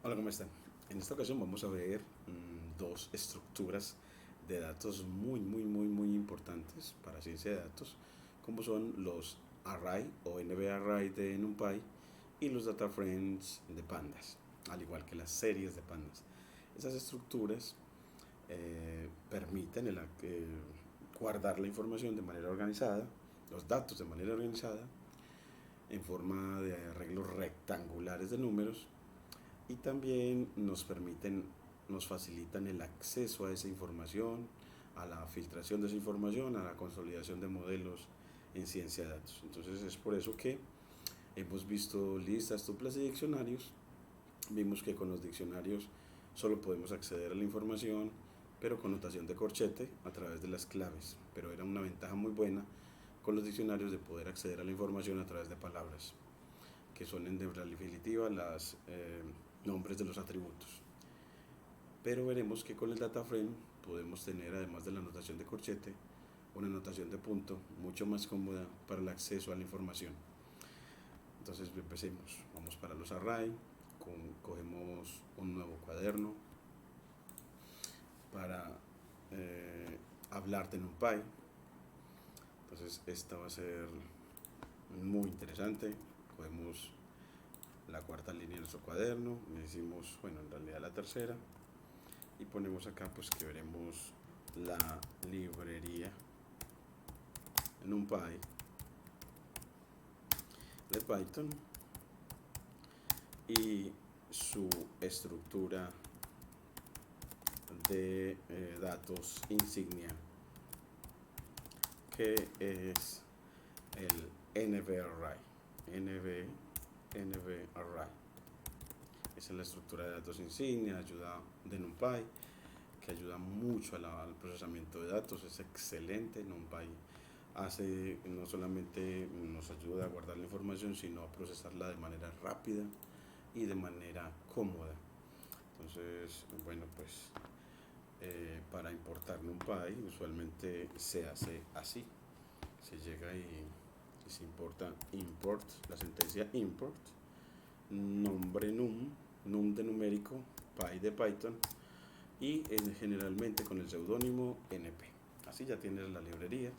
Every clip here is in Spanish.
Hola, ¿cómo están? En esta ocasión vamos a ver dos estructuras de datos muy importantes para ciencia de datos, como son los array o NVArray de NumPy y los data frames de pandas, al igual que las series de pandas. Esas estructuras permiten guardar la información de manera organizada, los datos de manera organizada, en forma de arreglos rectangulares de números, y también nos facilitan el acceso a esa información, a la filtración de esa información, a la consolidación de modelos en ciencia de datos. Entonces es por eso que hemos visto listas, tuplas y diccionarios. Vimos que con los diccionarios solo podemos acceder a la información, pero con notación de corchete a través de las claves. Pero era una ventaja muy buena con los diccionarios de poder acceder a la información a través de palabras, que son en definitiva los nombres de los atributos. Pero veremos que con el data frame podemos tener, además de la notación de corchete, una notación de punto mucho más cómoda para el acceso a la información. Entonces empecemos. Vamos para los array, cogemos un nuevo cuaderno para hablar de NumPy. Entonces esta va a ser muy interesante. Cogemos la cuarta línea de nuestro cuaderno, le decimos, bueno, en realidad la tercera, y ponemos acá pues que veremos la librería NumPy de Python y su estructura de datos insignia, que es el NVArray. NVArray. Esa es la estructura de datos insignia, ayuda de NumPy, que ayuda mucho al procesamiento de datos. Es excelente. NumPy no solamente nos ayuda a guardar la información, sino a procesarla de manera rápida y de manera cómoda. Entonces, bueno, pues para importar NumPy usualmente se hace así. Se llega y se importa import, la sentencia import, nombre num de numérico, py de Python, y generalmente con el seudónimo np. Así ya tienes la librería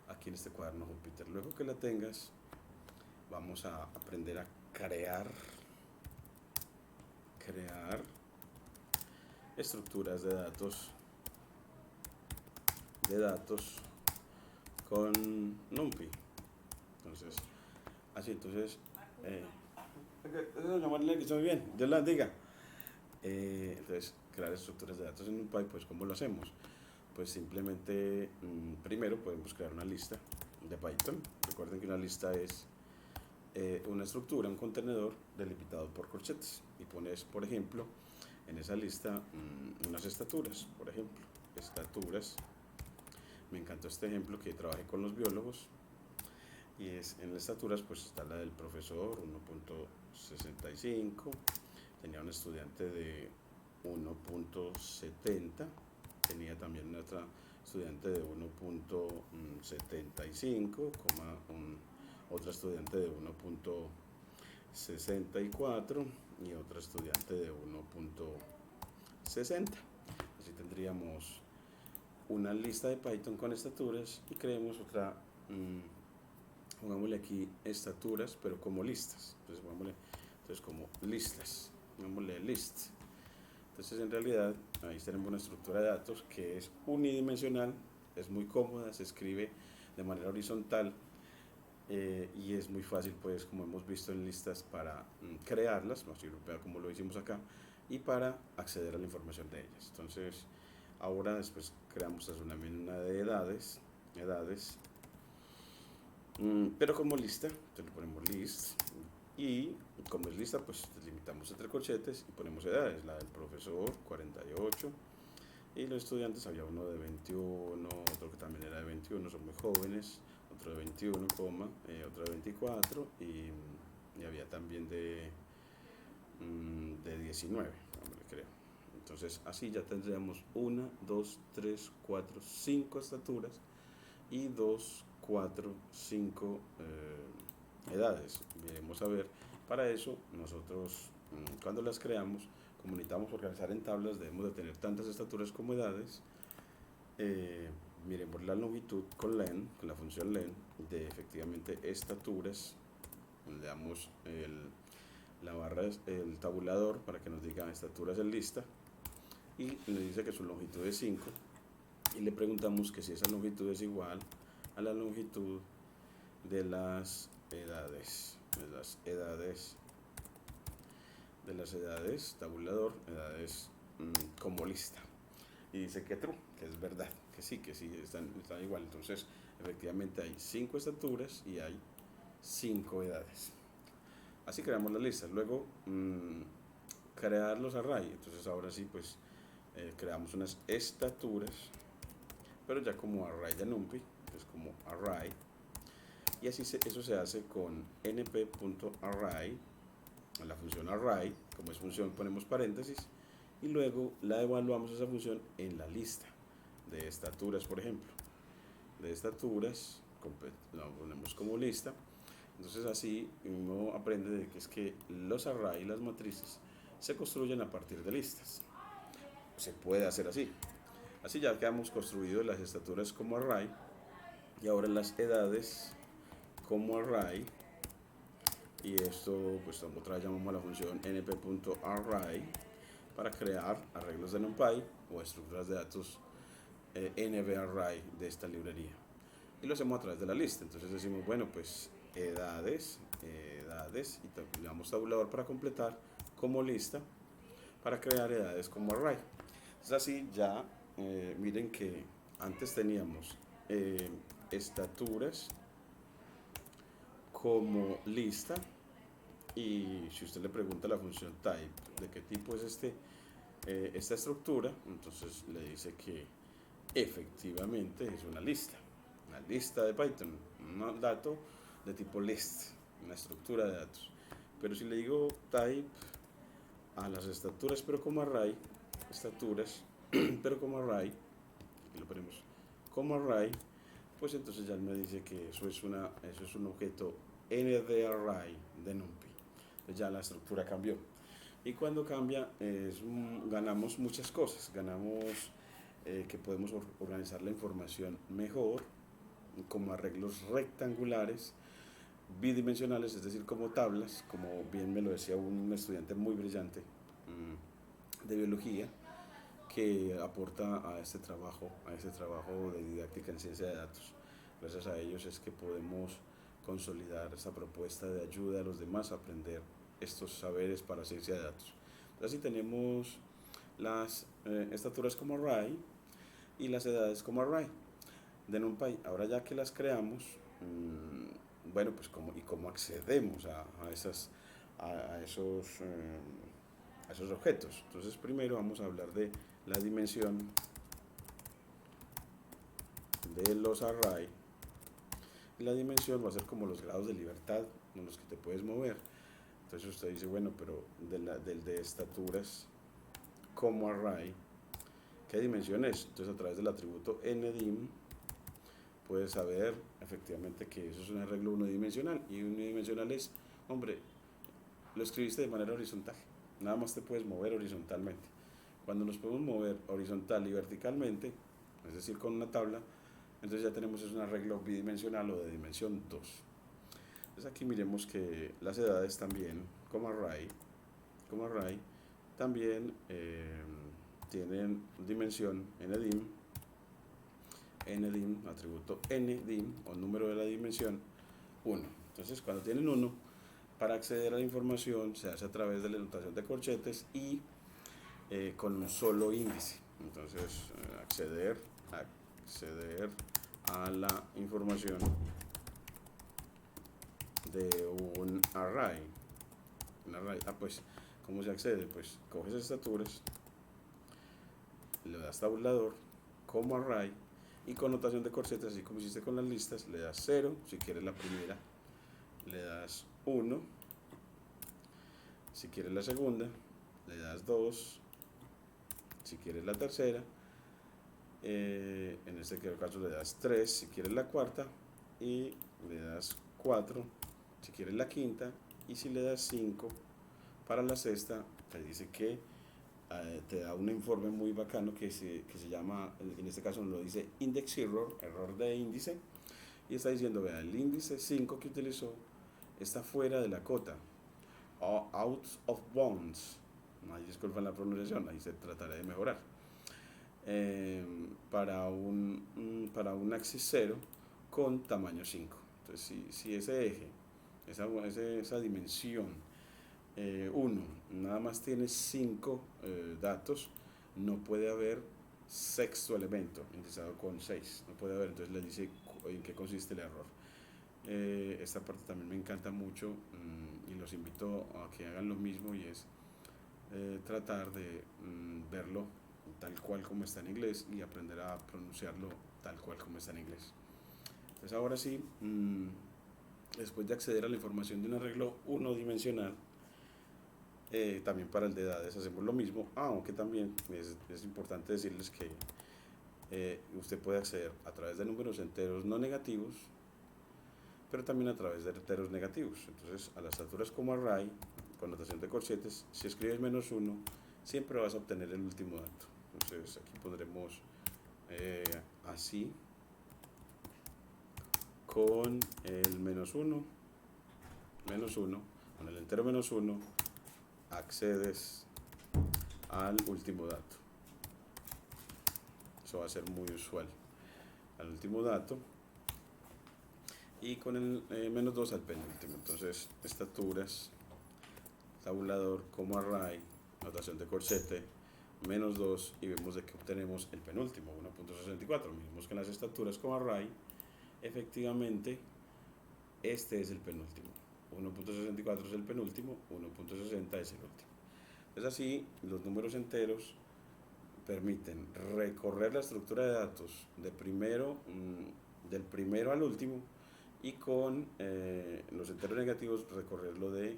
aquí en este cuaderno Jupyter. Luego que la tengas, vamos a aprender a crear estructuras de datos con NumPy. Entonces, así, entonces, muy bien, Dios la diga. Entonces, crear estructuras de datos en NumPy, pues, ¿cómo lo hacemos? Pues simplemente, primero podemos crear una lista de Python. Recuerden que una lista es una estructura, un contenedor delimitado por corchetes. Y pones, por ejemplo, en esa lista unas estaturas, por ejemplo, estaturas. Me encantó este ejemplo que trabajé con los biólogos, y es en las estaturas pues está la del profesor 1.65, tenía un estudiante de 1.70, tenía también otra estudiante de 1.75, otra estudiante de 1.64 y otra estudiante de 1.60. Así tendríamos una lista de Python con estaturas, y creemos otra, pongámosle aquí estaturas, pero como listas. Entonces como listas, pongámosle list. Entonces en realidad ahí tenemos una estructura de datos que es unidimensional, es muy cómoda, se escribe de manera horizontal, y es muy fácil, pues, como hemos visto en listas, para crearlas, más europea como lo hicimos acá, y para acceder a la información de ellas. Entonces ahora después creamos una de edades, pero como lista. Entonces le ponemos list, y como es lista, pues limitamos entre corchetes y ponemos edades. La del profesor 48, y los estudiantes, había uno de 21, otro que también era de 21, son muy jóvenes, otro de 21, otro de 24, y había también de 19, creo. Entonces así ya tendríamos 1, 2, 3, 4, 5 estaturas y 2, 4, 5 edades. Veremos a ver. Para eso nosotros Cuando las creamos, como necesitamos organizar en tablas, debemos de tener tantas estaturas como edades. Miremos la longitud con len, con la función len, de efectivamente estaturas. Le damos la barra, el tabulador para que nos diga estaturas en lista, y le dice que su longitud es 5, y le preguntamos que si esa longitud es igual a la longitud de las edades, tabulador, edades como lista, y dice que true, que es verdad, que sí están igual. Entonces efectivamente hay 5 estaturas y hay 5 edades. Así creamos la lista. Luego crear los array. Entonces ahora sí pues creamos unas estaturas, pero ya como array de NumPy, es como array, y así eso se hace con np.array, la función array. Como es función ponemos paréntesis y luego la evaluamos esa función en la lista de estaturas, por ejemplo, de estaturas, la ponemos como lista. Entonces así uno aprende de que es que los array y las matrices se construyen a partir de listas. Se puede hacer así. Así ya quedamos construidos las estaturas como array, y ahora las edades como array, y esto pues otra vez llamamos a la función np.array para crear arreglos de NumPy o estructuras de datos nbarray de esta librería, y lo hacemos a través de la lista. Entonces decimos, bueno, pues edades, y le damos tabulador para completar como lista para crear edades como array. Entonces así ya miren que antes teníamos estaturas como lista, y si usted le pregunta a la función type de qué tipo es esta estructura, entonces le dice que efectivamente es una lista de Python, un dato de tipo list, una estructura de datos. Pero si le digo type a las estaturas pero como array, pero como array, y lo ponemos como array, pues entonces ya me dice que eso es un objeto ND-array de NumPy. Entonces ya la estructura cambió. Y cuando cambia, ganamos muchas cosas. Ganamos que podemos organizar la información mejor, como arreglos rectangulares, bidimensionales, es decir, como tablas, como bien me lo decía un estudiante muy brillante de biología, que aporta a este trabajo de didáctica en ciencia de datos. Gracias a ellos es que podemos consolidar esta propuesta de ayuda a los demás a aprender estos saberes para ciencia de datos. Así tenemos las estaturas como array y las edades como array de NumPy. Ahora ya que las creamos, bueno, pues cómo accedemos a esos objetos. Entonces primero vamos a hablar de la dimensión de los array. La dimensión va a ser como los grados de libertad en los que te puedes mover. Entonces usted dice, bueno, pero del de estaturas como array, ¿qué dimensión es? Entonces a través del atributo ndim puedes saber efectivamente que eso es un arreglo unidimensional, y unidimensional es, hombre, lo escribiste de manera horizontal, nada más te puedes mover horizontalmente. Cuando nos podemos mover horizontal y verticalmente, es decir, con una tabla, entonces ya tenemos un arreglo bidimensional o de dimensión 2. Entonces aquí miremos que las edades también, como array también tienen dimensión ndim, atributo ndim o número de la dimensión 1. Entonces cuando tienen 1, para acceder a la información se hace a través de la notación de corchetes y con un solo índice. Entonces acceder a la información de un array. Pues ¿cómo se accede? Pues coges estaturas, le das tabulador como array, y con notación de corchetes, así como hiciste con las listas, le das 0 si quieres la primera, le das 1 si quieres la segunda, le das 2 si quieres la tercera, en este caso le das 3 si quieres la cuarta, y le das 4 si quieres la quinta, y si le das 5 Para la sexta, te dice que te da un informe muy bacano que se llama, en este caso nos lo dice index error, error de índice, y está diciendo, vea, el índice 5 que utilizó está fuera de la cota, o out of bounds, ahí disculpan la pronunciación, ahí se tratará de mejorar, eh, para un axis 0 con tamaño 5. Entonces, si ese eje, esa dimensión 1 nada más tiene 5 datos, no puede haber sexto elemento indicado con 6, no puede haber, entonces le dice en qué consiste el error. Esta parte también me encanta mucho, y los invito a que hagan lo mismo, y es tratar de verlo tal cual como está en inglés y aprender a pronunciarlo tal cual como está en inglés. Entonces ahora sí, después de acceder a la información de un arreglo unidimensional, también para el de edades hacemos lo mismo, aunque también es importante decirles que usted puede acceder a través de números enteros no negativos, pero también a través de enteros negativos. Entonces, a las alturas como array, con notación de corchetes, si escribes -1, siempre vas a obtener el último dato. Entonces, aquí pondremos así, con el -1, con el entero -1, accedes al último dato. Eso va a ser muy usual. Al último dato, y con el -2 al penúltimo. Entonces, estaturas, tabulador como array, notación de corchete, -2, y vemos de que obtenemos el penúltimo, 1.64. Miremos que en las estaturas como array, efectivamente, este es el penúltimo. 1.64 es el penúltimo, 1.60 es el último. Es así, los números enteros permiten recorrer la estructura de datos del primero al último, y con los enteros negativos recorrerlo del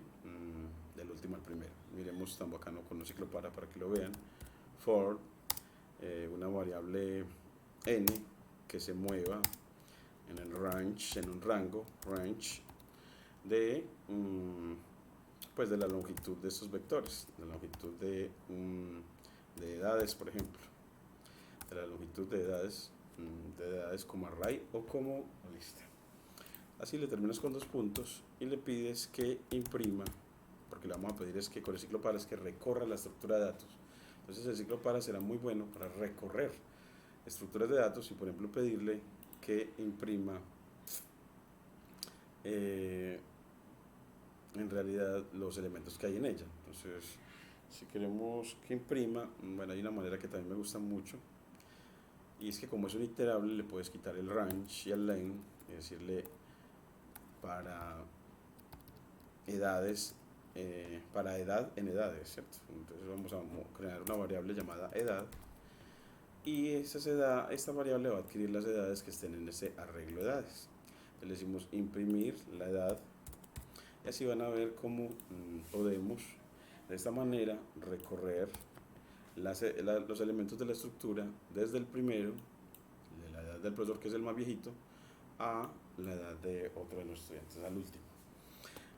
último al primero. Miremos tan bacano con un ciclo para que lo vean. For una variable n que se mueva en el range, en un rango range de pues de la longitud de estos vectores, de la longitud de edades, por ejemplo, de la longitud de edades como array o como lista. Así le terminas con 2 puntos y le pides que imprima, porque le vamos a pedir es que con el ciclo para es que recorra la estructura de datos. Entonces el ciclo para será muy bueno para recorrer estructuras de datos, y por ejemplo pedirle que imprima en realidad los elementos que hay en ella. Entonces, si queremos que imprima, bueno, hay una manera que también me gusta mucho, y es que como es un iterable le puedes quitar el range y el len, y decirle para edades, para edad en edades, ¿cierto? Entonces vamos a crear una variable llamada edad, y esta variable va a adquirir las edades que estén en ese arreglo de edades. Le decimos imprimir la edad, y así van a ver cómo podemos de esta manera recorrer los elementos de la estructura desde el primero, de la edad del profesor que es el más viejito, a la edad de otro de los estudiantes, al último.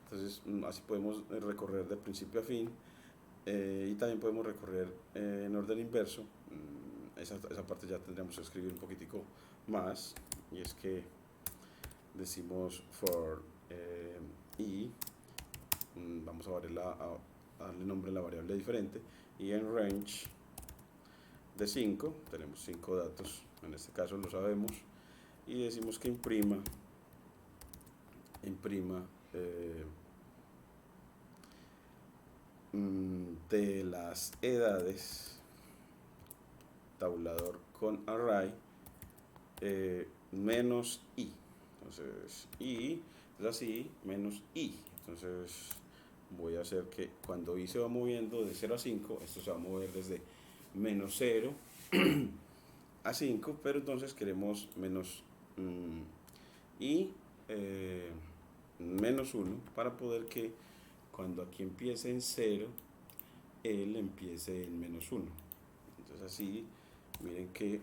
Entonces así podemos recorrer de principio a fin, y también podemos recorrer en orden inverso. Esa parte ya tendríamos que escribir un poquitico más, y es que decimos for y vamos a darle nombre a la variable diferente, y en range de 5 tenemos 5 datos, en este caso lo sabemos, y decimos que imprima de las edades, tabulador con array, menos i. Entonces i es así, menos i. Entonces voy a hacer que cuando i se va moviendo de 0 a 5, esto se va a mover desde -0 a 5, pero entonces queremos menos i -1 para poder que cuando aquí empiece en 0, él empiece en -1. Entonces así, miren que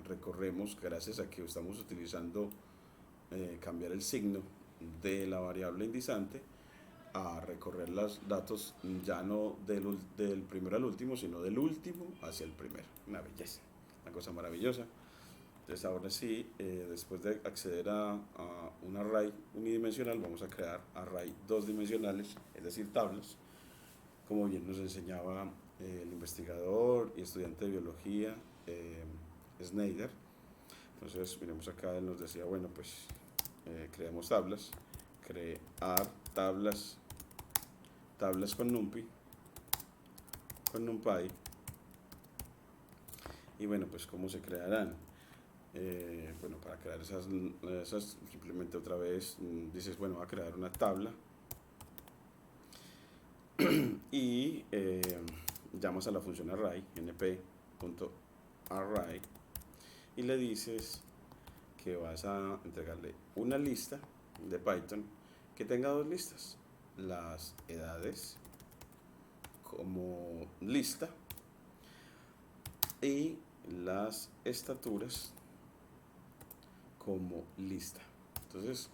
recorremos, gracias a que estamos utilizando cambiar el signo de la variable indizante, a recorrer los datos ya no del primero al último, sino del último hacia el primero. Una belleza, una cosa maravillosa. Entonces ahora sí, después de acceder a un array unidimensional, vamos a crear array dos dimensionales, es decir, tablas, como bien nos enseñaba el investigador y estudiante de biología Snyder. Entonces miremos acá, él nos decía, bueno, pues creamos tablas, crear tablas con NumPy, con NumPy, y bueno, pues cómo se crearán. Bueno, para crear esas simplemente otra vez dices, bueno, voy a crear una tabla y llamas a la función array, np.array, y le dices que vas a entregarle una lista de Python que tenga dos listas, las edades como lista y las estaturas como lista. Entonces,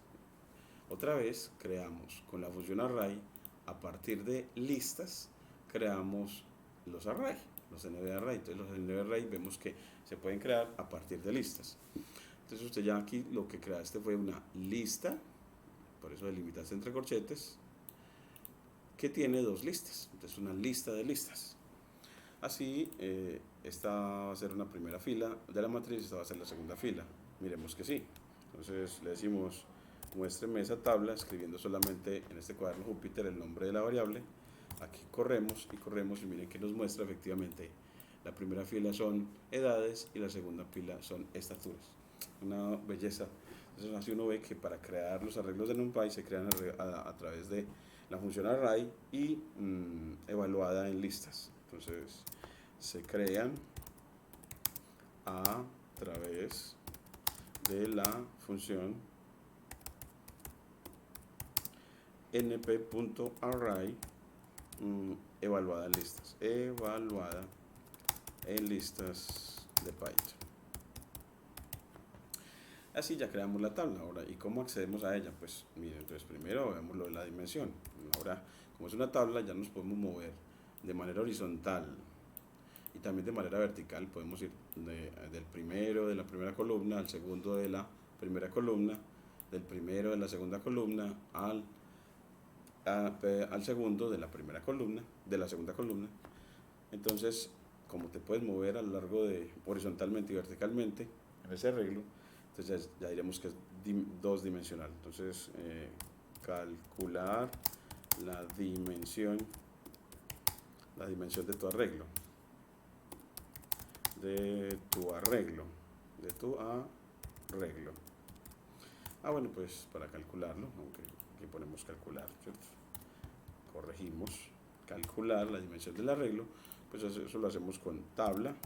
otra vez creamos con la función array, a partir de listas, creamos los array, los NVArray. Entonces, los NVArray vemos que se pueden crear a partir de listas. Entonces, usted ya aquí lo que creaste fue una lista, por eso delimitaste entre corchetes, que tiene dos listas. Entonces, una lista de listas. Así, esta va a ser una primera fila de la matriz, esta va a ser la segunda fila. Miremos que sí. Entonces le decimos, muéstreme esa tabla escribiendo solamente en este cuaderno Júpiter el nombre de la variable. Aquí corremos y miren que nos muestra efectivamente. La primera fila son edades y la segunda fila son estaturas. Una belleza. Entonces así uno ve que para crear los arreglos de NumPy se crean a través de la función array y evaluada en listas. Entonces se crean a través de la función np.array evaluada en listas de Python. Así ya creamos la tabla. Ahora, ¿y cómo accedemos a ella? Pues miren, entonces primero vemos lo de la dimensión. Ahora, como es una tabla, ya nos podemos mover de manera horizontal y también de manera vertical. Podemos ir del primero de la primera columna al segundo de la primera columna, del primero de la segunda columna al segundo de la primera columna, de la segunda columna. Entonces, como te puedes mover a lo largo de horizontalmente y verticalmente en ese arreglo, entonces ya diremos que es dos dimensional. Entonces, calcular la dimensión de tu arreglo. Bueno, pues para calcularlo, aunque aquí ponemos calcular, ¿cierto? Corregimos, calcular la dimensión del arreglo, pues eso lo hacemos con tabla.ndim.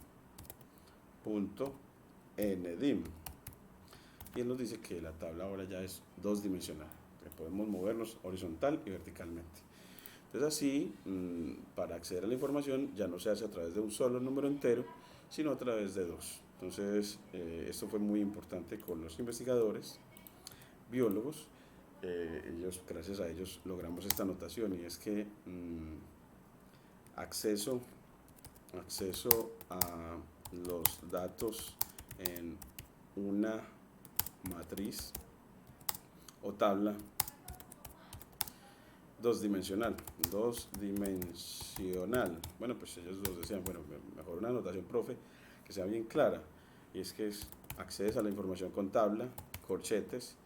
Y él nos dice que la tabla ahora ya es dos dimensional, que podemos movernos horizontal y verticalmente. Entonces así, para acceder a la información ya no se hace a través de un solo número entero, sino a través de dos. Entonces, esto fue muy importante con los investigadores, biólogos. Gracias a ellos logramos esta notación, y es que acceso a los datos en una matriz o tabla dos-dimensional. Bueno, pues ellos los decían, bueno, mejor una anotación, profe, que sea bien clara, y es que accedes a la información con tabla, corchetes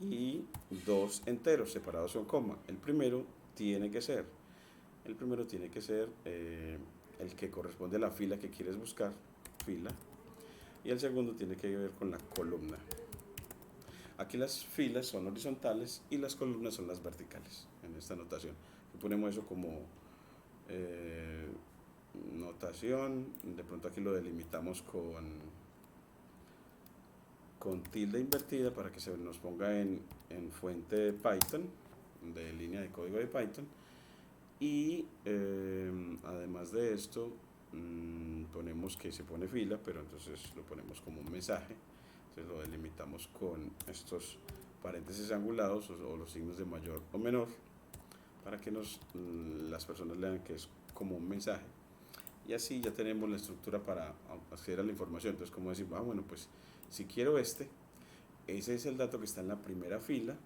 y dos enteros separados con coma. El primero tiene que ser el que corresponde a la fila que quieres buscar, fila, y el segundo tiene que ver con la columna. Aquí las filas son horizontales y las columnas son las verticales en esta notación. Y ponemos eso como notación. De pronto aquí lo delimitamos con tilde invertida para que se nos ponga en fuente de Python, de línea de código de Python. Y además de esto, ponemos que se pone fila, pero entonces lo ponemos como un mensaje. Entonces lo delimitamos con estos paréntesis angulados o los signos de mayor o menor para que las personas lean que es como un mensaje. Y así ya tenemos la estructura para acceder a la información. Entonces, como decir, bueno, pues si quiero ese es el dato que está en la primera fila,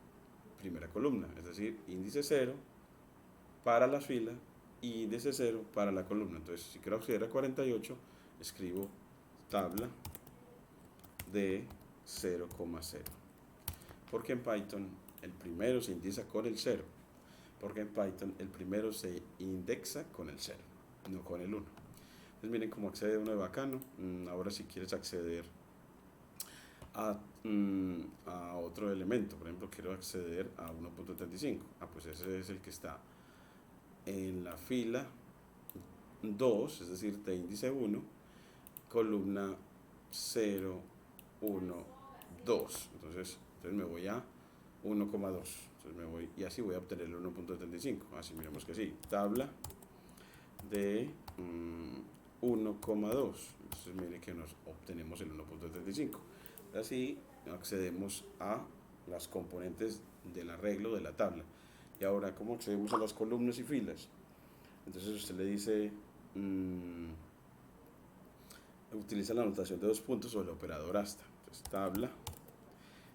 primera columna, es decir, índice 0 para la fila y índice 0 para la columna. Entonces, si quiero acceder a 48, escribo tabla de 0,0. Porque en Python el primero se indexa con el 0. Porque en Python el primero se indexa con el 0, no con el 1. Entonces miren cómo accede uno de bacano. Ahora si quieres acceder a otro elemento, por ejemplo quiero acceder a 1.35, pues ese es el que está en la fila 2, es decir, de índice 1, columna 0, 1, 2. Entonces me voy a 1,2. Entonces me voy y así voy a obtener el 1.35. Así miremos que sí, tabla de 1,2. Entonces mire que nos obtenemos el 1.35. Así accedemos a las componentes del arreglo de la tabla. Y ahora, ¿cómo accedemos a las columnas y filas? Entonces usted le dice, utiliza la notación de 2 puntos o el operador hasta. Entonces tabla.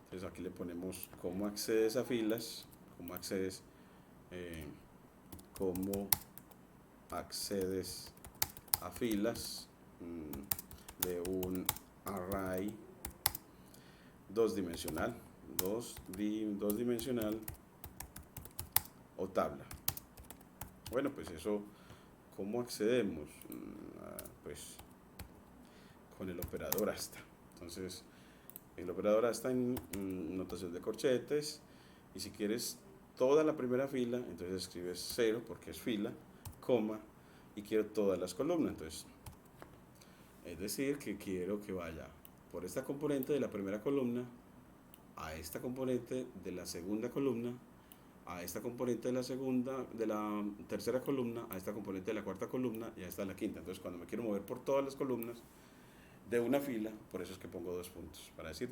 Entonces aquí le ponemos cómo accedes a filas, cómo accedes a filas de un array dos dimensional o tabla. Bueno, pues eso, ¿cómo accedemos? Pues con el operador hasta. Entonces el operador hasta en notación de corchetes, y si quieres toda la primera fila, entonces escribes 0 porque es fila, coma, y quiero todas las columnas. Entonces, es decir, que quiero que vaya por esta componente de la primera columna, a esta componente de la segunda columna, a esta componente de la tercera columna, a esta componente de la cuarta columna y a esta de la quinta. Entonces, cuando me quiero mover por todas las columnas de una fila, por eso es que pongo 2 puntos, para decir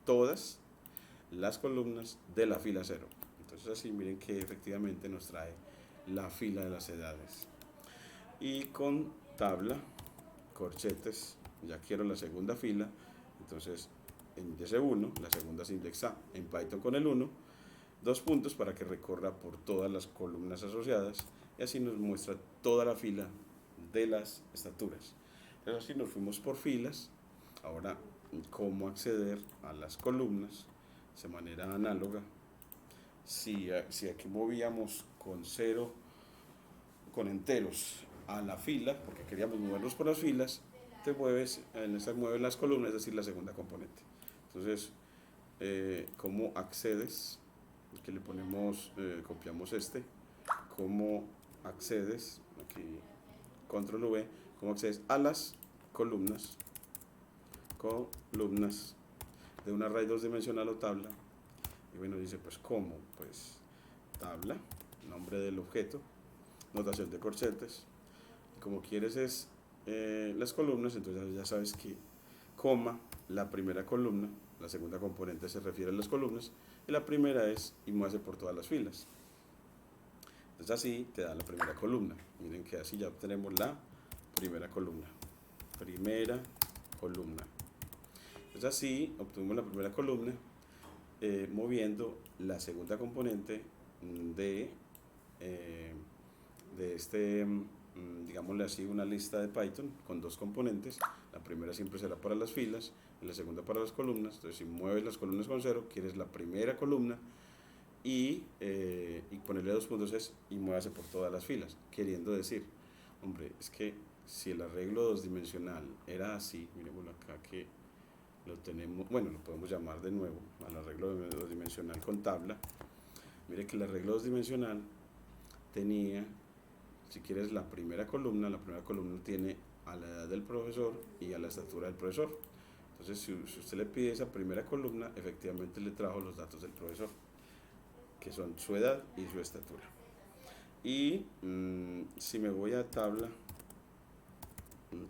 todas las columnas de la fila 0. Entonces así miren que efectivamente nos trae la fila de las edades. Y con tabla, corchetes, ya quiero la segunda fila, entonces índice 1, la segunda se indexa en Python con el 1, 2 puntos para que recorra por todas las columnas asociadas, y así nos muestra toda la fila de las estaturas. Entonces así nos fuimos por filas. Ahora, ¿cómo acceder a las columnas de manera análoga? Si aquí movíamos con 0, con enteros a la fila, porque queríamos movernos por las filas, te mueves, mueven las columnas, es decir, la segunda componente. Entonces, ¿cómo accedes? Aquí le ponemos, copiamos ¿cómo accedes? Aquí, control V, ¿cómo accedes a las columnas de un array 2 dimensional o tabla? Y bueno, dice, pues ¿cómo? Pues tabla, nombre del objeto, notación de corchetes, y como quieres es las columnas, entonces ya sabes que coma, la primera columna, la segunda componente se refiere a las columnas, y la primera es y mueve por todas las filas. Entonces así te da la primera columna. Miren que así ya obtenemos la primera columna. Entonces así obtuvimos la primera columna, moviendo la segunda componente de digámosle así, una lista de Python con 2 componentes. La primera siempre será para las filas y la segunda para las columnas. Entonces si mueves las columnas con 0, quieres la primera columna y ponerle 2 puntos y muévase por todas las filas, queriendo decir, hombre, es que si el arreglo 2 dimensional era así, miremoslo acá que lo tenemos, bueno, lo podemos llamar de nuevo al arreglo 2 dimensional con tabla. Mire que el arreglo 2 dimensional tenía, si quieres, la primera columna tiene a la edad del profesor y a la estatura del profesor. Entonces, si usted le pide esa primera columna, efectivamente le trajo los datos del profesor, que son su edad y su estatura. Y si me voy a tabla,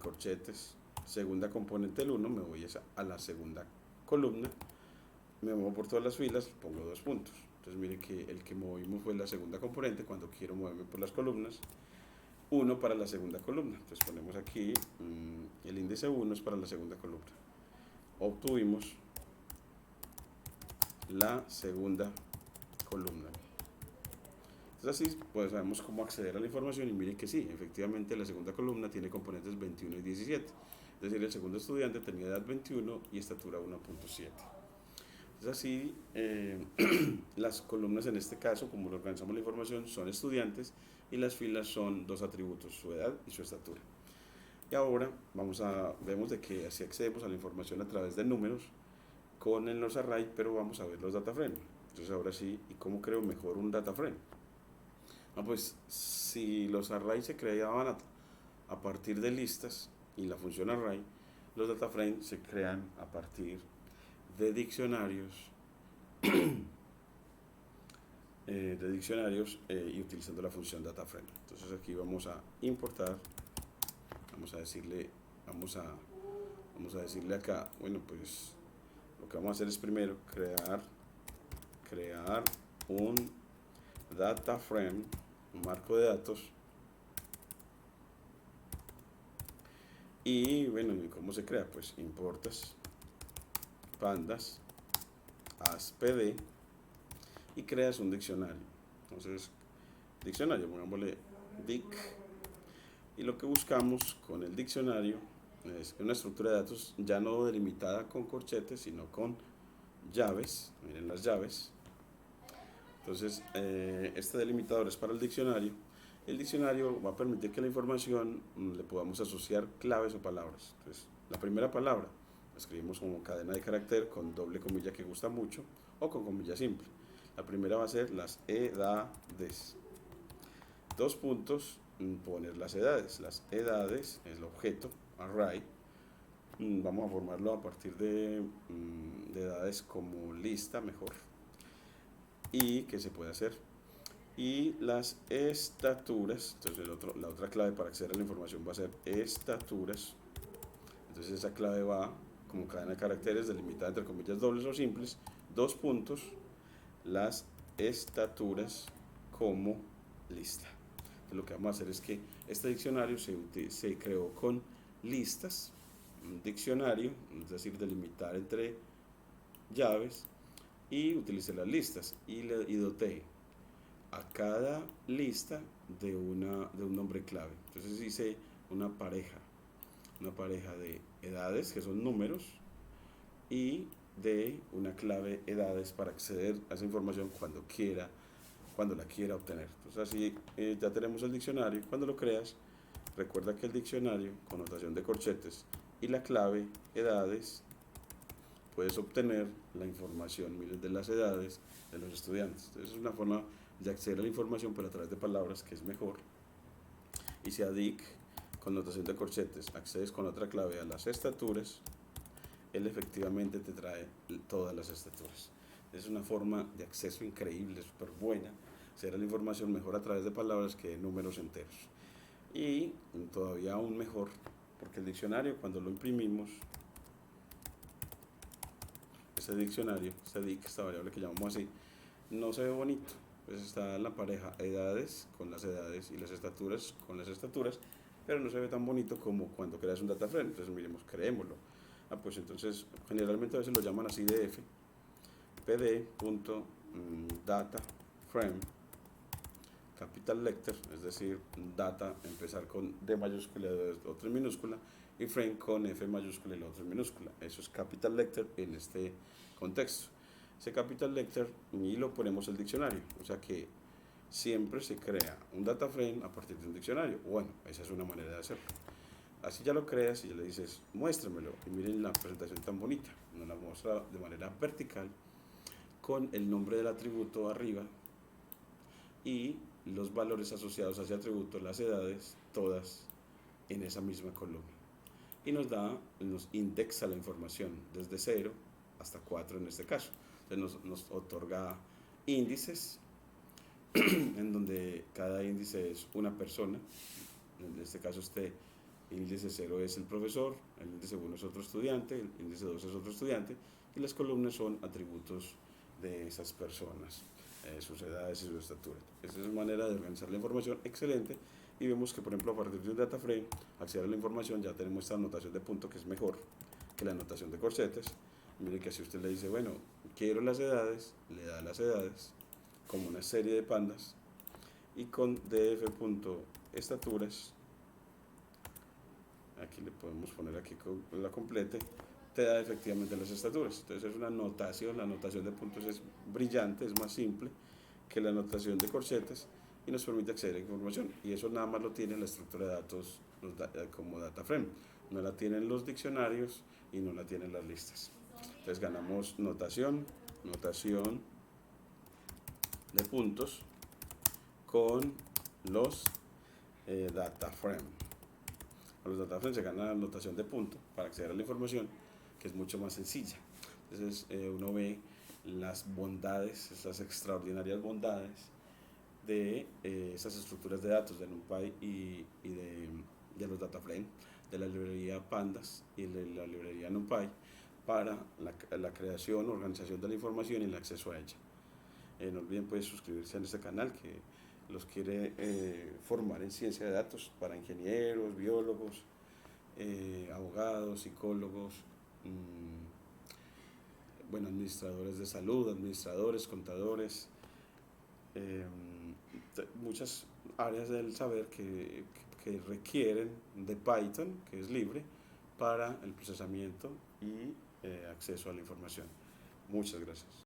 corchetes, segunda componente del 1, me voy a la segunda columna, me muevo por todas las filas, pongo 2 puntos. Entonces mire que el que movimos fue la segunda componente. Cuando quiero moverme por las columnas, 1 para la segunda columna. Entonces ponemos aquí el índice 1 es para la segunda columna. Obtuvimos la segunda columna. Entonces así pues sabemos cómo acceder a la información y miren que sí, efectivamente la segunda columna tiene componentes 21 y 17. Es decir, el segundo estudiante tenía edad 21 y estatura 1.7. Entonces así las columnas en este caso, como lo organizamos la información, son estudiantes y las filas son dos atributos, su edad y su estatura. Y ahora vemos de que así accedemos a la información a través de números con los array, pero vamos a ver los data frame. Entonces ahora sí, ¿y cómo creo mejor un data frame? Pues si los arrays se creaban a partir de listas y la función array, los data frames se crean a partir de diccionarios y utilizando la función data frame. Entonces aquí vamos a importar, vamos a decirle acá, bueno, pues lo que vamos a hacer es primero crear un data frame, un marco de datos. Y bueno, ¿cómo se crea? Pues importas pandas aspd y creas un diccionario. Entonces, diccionario, pongámosle dic, y lo que buscamos con el diccionario es una estructura de datos ya no delimitada con corchetes, sino con llaves. Miren las llaves. Entonces, este delimitador es para el diccionario. El diccionario va a permitir que la información le podamos asociar claves o palabras. Entonces, la primera palabra la escribimos como cadena de carácter con doble comilla que gusta mucho o con comilla simple. La primera va a ser las edades. Dos puntos, poner las edades. Las edades es el objeto, array. Vamos a formarlo a partir de edades como lista, mejor. Y que se puede hacer. Y las estaturas, entonces la otra clave para acceder a la información va a ser estaturas. Entonces esa clave va como cadena de caracteres delimitada entre comillas dobles o simples, dos puntos, las estaturas como lista. Entonces lo que vamos a hacer es que este diccionario se creó con listas, un diccionario, es decir, delimitar entre llaves, y utilicé las listas y doté a cada lista de un nombre clave. Entonces hice una pareja de edades, que son números, y de una clave edades para acceder a esa información cuando la quiera obtener. Entonces así ya tenemos el diccionario. Cuando lo creas, recuerda que el diccionario con notación de corchetes y la clave edades, puedes obtener la información, miles de las edades de los estudiantes. Entonces es una forma de acceder a la información, pero a través de palabras, que es mejor. Y si a dic con notación de corchetes accedes con otra clave a las estaturas, él efectivamente te trae todas las estaturas. Es una forma de acceso increíble, súper buena, acceder a la información mejor a través de palabras que de números enteros. Y todavía aún mejor, porque el diccionario, cuando lo imprimimos, ese diccionario, esta dic, esta variable que llamamos así, no se ve bonito. Pues está la pareja edades con las edades y las estaturas con las estaturas, pero no se ve tan bonito como cuando creas un data frame. Entonces miremos, creémoslo. Pues entonces generalmente a veces lo llaman así de f, pd.data frame capital letter, es decir, data empezar con D mayúscula y otra minúscula, y frame con F mayúscula y la otra minúscula. Eso es capital letter en este contexto. Ese capital letter y lo ponemos el diccionario, o sea que siempre se crea un data frame a partir de un diccionario. Bueno, esa es una manera de hacerlo. Así ya lo creas y ya le dices, muéstramelo. Y miren la presentación tan bonita. Nos la muestra de manera vertical con el nombre del atributo arriba y los valores asociados a ese atributo, las edades, todas en esa misma columna. Y nos indexa la información desde 0 hasta 4 en este caso. Entonces nos otorga índices en donde cada índice es una persona. En este caso el índice 0 es el profesor, el índice 1 es otro estudiante, el índice 2 es otro estudiante, y las columnas son atributos de esas personas. sus edades y su estatura. Esa es una manera de organizar la información excelente y vemos que, por ejemplo, a partir de un data frame, acceder a la información, ya tenemos esta anotación de punto que es mejor que la anotación de corchetes. Mire que si usted le dice, bueno, quiero las edades, le da las edades como una serie de pandas y con df.estaturas, aquí le podemos poner aquí la complete, te da efectivamente las estaturas. Entonces es una anotación, la anotación de puntos es brillante, es más simple que la anotación de corchetes y nos permite acceder a información. Y eso nada más lo tiene la estructura de datos como data frame. No la tienen los diccionarios y no la tienen las listas. Entonces ganamos notación de puntos con los data frame. Con los data frame se gana la notación de punto para acceder a la información, que es mucho más sencilla. Entonces uno ve las bondades, esas extraordinarias bondades de esas estructuras de datos de NumPy y de los data frame, de la librería Pandas y de la librería NumPy para la creación, organización de la información y el acceso a ella. No olviden pues suscribirse a este canal que los quiere formar en ciencia de datos para ingenieros, biólogos, abogados, psicólogos, bueno, administradores de salud, administradores, contadores, muchas áreas del saber que requieren de Python, que es libre, para el procesamiento y acceso a la información. Muchas gracias.